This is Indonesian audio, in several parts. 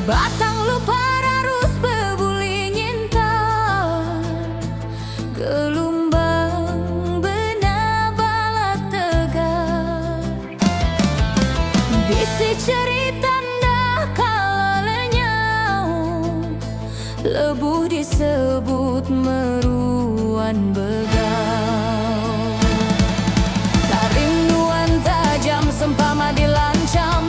Batang lupa arus bebuling intar, gelombang benar bala tegar. Bisi cerita ndak kala lenyau, lebuh disebut meruan begau. Taring nuan tajam sempama dilancam,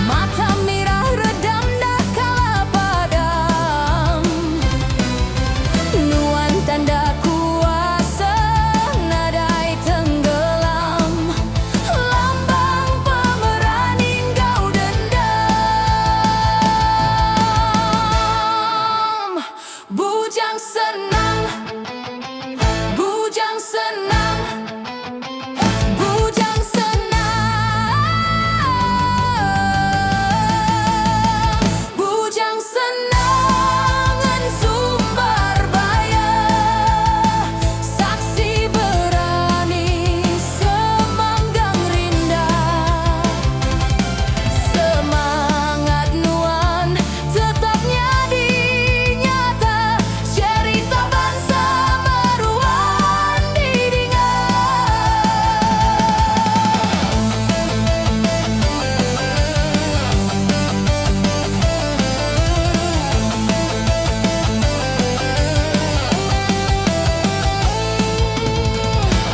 mata merah redam dak kala padam. Nuan tanda kuasa nadai tenggelam, lambang pemberani engkau dendam. Bujang senang, bujang senang, bujang senang, bujang senangan sumber baya, saksi berani semanggang rindah. Semangat nuan tetapnya dinyata, cerita bangsa meruan didingat.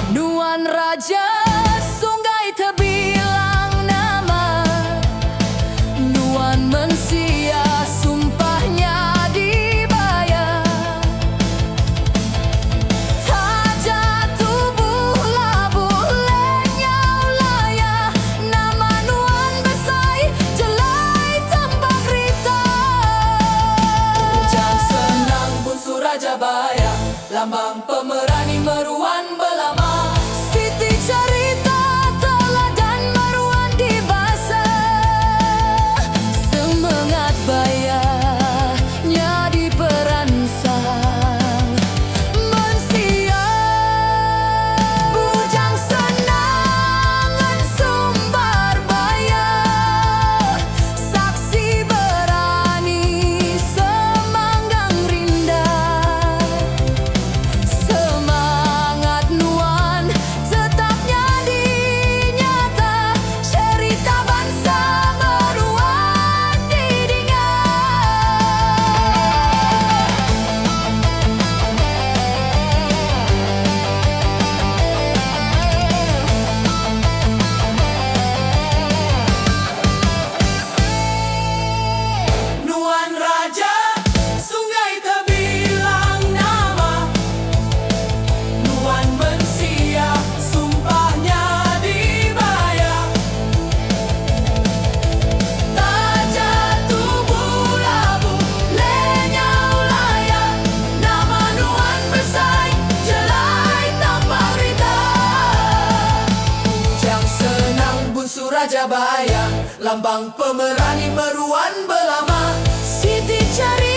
Nuan Raja sungai terbilang nama, Nuan Mensia sumpahnya dibayar. Tak jatuh bulah-buh lenyau laya, nama Nuan besai jelai tanpa kerita. Bujang senang bungsu Raja Baya, lambang pemerani meruan belama. Siti cerita teladan meruan di basa, semangat bayanya diperansang. Mensia bujang senangan sumber baya, saksi berani semanggang rindah. Semangat nuan tetapnya dinyata, cerita bangsa meruan didingat. Nuan Raja sungai terbilang nama, Nuan Mensia sumpahnya dibayar. Tak jatuh bulah-buh lenyau laya, nama Nuan besai jelai tanpa kerita. Bujang senang bungsu Raja Baya, lambang pemerani meruan belama. Siti cari